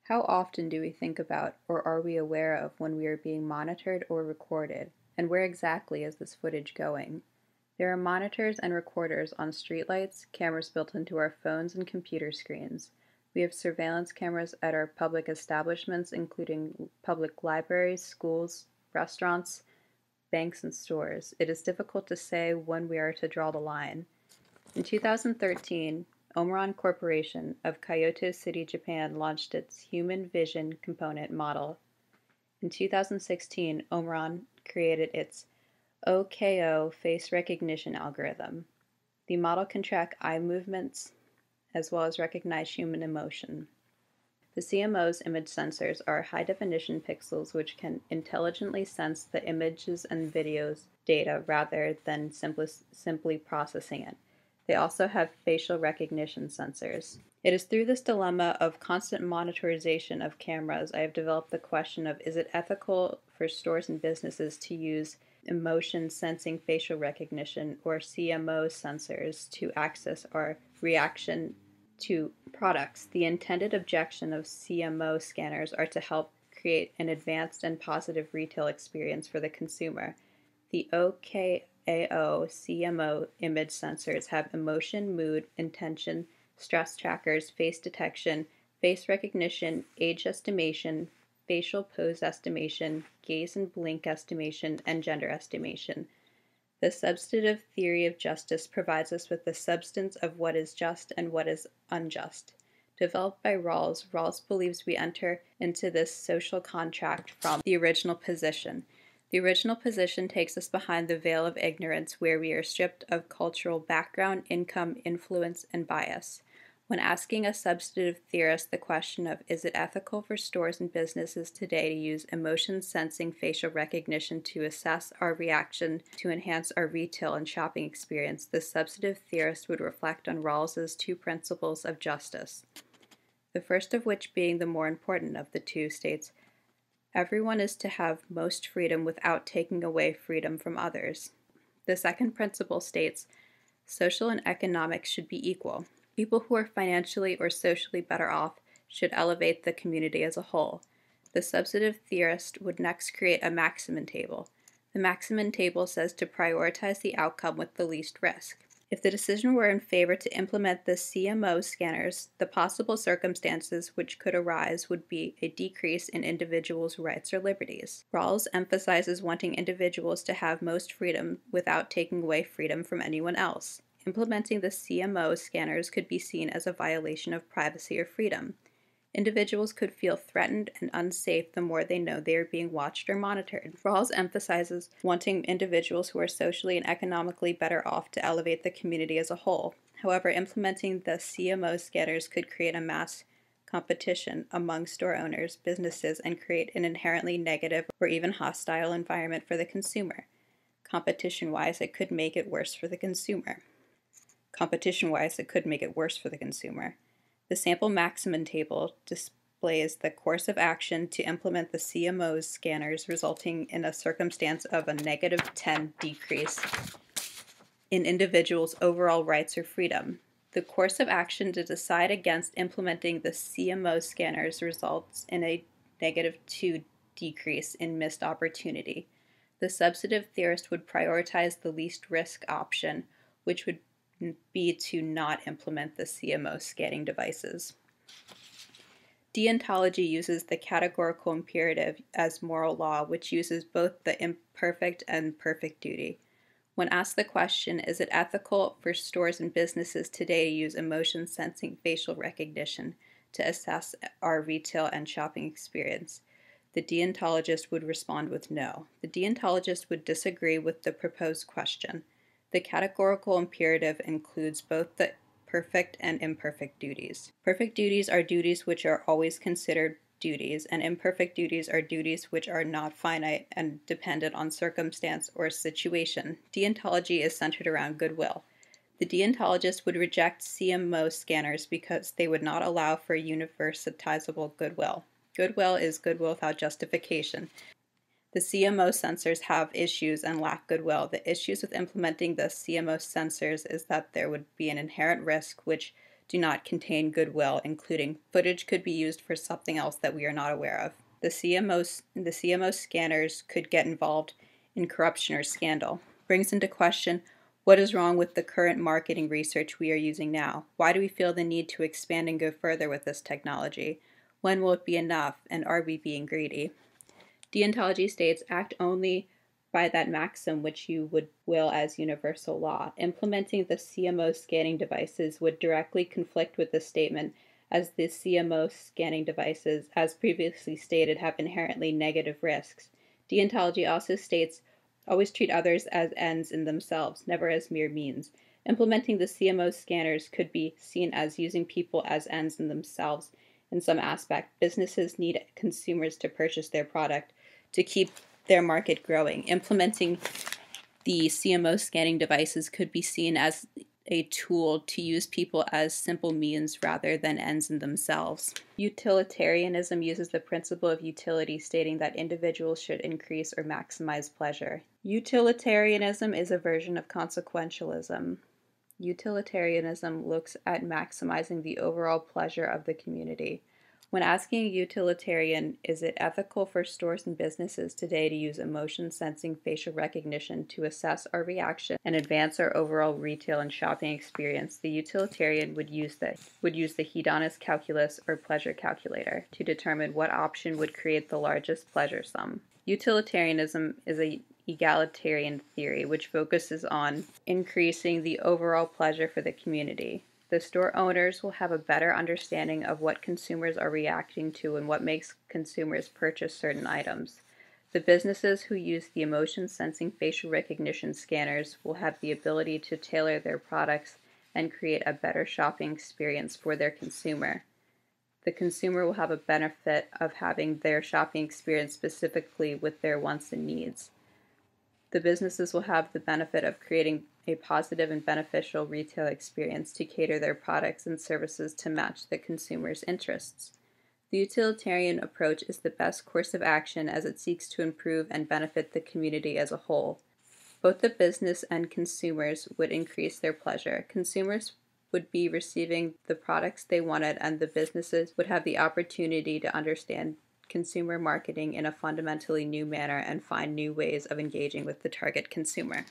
How often do we think about or are we aware of when we are being monitored or recorded, and where exactly is this footage going? There are monitors and recorders on streetlights, cameras built into our phones and computer screens. We have surveillance cameras at our public establishments, including public libraries, schools, restaurants, banks, and stores. It is difficult to say when we are to draw the line. In 2013, Omron Corporation of Kyoto City, Japan launched its Human Vision Component model. In 2016, Omron created its OKO face recognition algorithm. The model can track eye movements as well as recognize human emotion. The CMO's image sensors are high-definition pixels which can intelligently sense the images and videos data rather than simply processing it. They also have facial recognition sensors. It is through this dilemma of constant monitorization of cameras I have developed the question of, is it ethical for stores and businesses to use emotion sensing facial recognition or CMO sensors to access our reaction to products? The intended objection of CMO scanners are to help create an advanced and positive retail experience for the consumer. The OKAO CMO image sensors have emotion, mood, intention, stress trackers, face detection, face recognition, age estimation, facial pose estimation, gaze and blink estimation, and gender estimation. The substantive theory of justice provides us with the substance of what is just and what is unjust. Developed by Rawls, Rawls believes we enter into this social contract from the original position. The original position takes us behind the veil of ignorance where we are stripped of cultural background, income, influence, and bias. When asking a substantive theorist the question of, is it ethical for stores and businesses today to use emotion-sensing facial recognition to assess our reaction to enhance our retail and shopping experience, the substantive theorist would reflect on Rawls's two principles of justice. The first of which being the more important of the two states, everyone is to have most freedom without taking away freedom from others. The second principle states, social and economics should be equal. People who are financially or socially better off should elevate the community as a whole. The substantive theorist would next create a maximum table. The maximum table says to prioritize the outcome with the least risk. If the decision were in favor to implement the CMO scanners, the possible circumstances which could arise would be a decrease in individuals' rights or liberties. Rawls emphasizes wanting individuals to have most freedom without taking away freedom from anyone else. Implementing the CMO scanners could be seen as a violation of privacy or freedom. Individuals could feel threatened and unsafe the more they know they are being watched or monitored. Rawls emphasizes wanting individuals who are socially and economically better off to elevate the community as a whole. However, implementing the CMO scanners could create a mass competition among store owners, businesses, and create an inherently negative or even hostile environment for the consumer. Competition-wise, it could make it worse for the consumer. The sample maximum table displays the course of action to implement the CMO's scanners, resulting in a circumstance of a -10 decrease in individuals' overall rights or freedom. The course of action to decide against implementing the CMO scanners results in a -2 decrease in missed opportunity. The substantive theorist would prioritize the least risk option, which would be to not implement the CMO scanning devices. Deontology uses the categorical imperative as moral law, which uses both the imperfect and perfect duty. When asked the question, is it ethical for stores and businesses today to use emotion sensing facial recognition to assess our retail and shopping experience, the deontologist would respond with no. The deontologist would disagree with the proposed question. The categorical imperative includes both the perfect and imperfect duties. Perfect duties are duties which are always considered duties, and imperfect duties are duties which are not finite and dependent on circumstance or situation. Deontology is centered around goodwill. The deontologist would reject CMO scanners because they would not allow for universalizable goodwill. Goodwill is goodwill without justification. The CMO sensors have issues and lack goodwill. The issues with implementing the CMO sensors is that there would be an inherent risk which, do not contain goodwill, including footage could be used for something else that we are not aware of. The CMO scanners could get involved in corruption or scandal. Brings into question what is wrong with the current marketing research we are using now. Why do we feel the need to expand and go further with this technology? When will it be enough, and are we being greedy? Deontology states, act only by that maxim which you would will as universal law. Implementing the CMO scanning devices would directly conflict with this statement, as the CMO scanning devices, as previously stated, have inherently negative risks. Deontology also states, always treat others as ends in themselves, never as mere means. Implementing the CMO scanners could be seen as using people as ends in themselves in some aspect. Businesses need consumers to purchase their product to keep their market growing. Implementing the CMO scanning devices could be seen as a tool to use people as simple means rather than ends in themselves. Utilitarianism uses the principle of utility, stating that individuals should increase or maximize pleasure. Utilitarianism is a version of consequentialism. Utilitarianism looks at maximizing the overall pleasure of the community. When asking a utilitarian, is it ethical for stores and businesses today to use emotion sensing facial recognition to assess our reaction and advance our overall retail and shopping experience, the utilitarian would use the hedonist calculus or pleasure calculator to determine what option would create the largest pleasure sum. Utilitarianism is a egalitarian theory which focuses on increasing the overall pleasure for the community. The store owners will have a better understanding of what consumers are reacting to and what makes consumers purchase certain items. The businesses who use the emotion sensing facial recognition scanners will have the ability to tailor their products and create a better shopping experience for their consumer. The consumer will have a benefit of having their shopping experience specifically with their wants and needs. The businesses will have the benefit of creating a positive and beneficial retail experience to cater their products and services to match the consumer's interests. The utilitarian approach is the best course of action as it seeks to improve and benefit the community as a whole. Both the business and consumers would increase their pleasure. Consumers would be receiving the products they wanted, and the businesses would have the opportunity to understand consumer marketing in a fundamentally new manner and find new ways of engaging with the target consumer.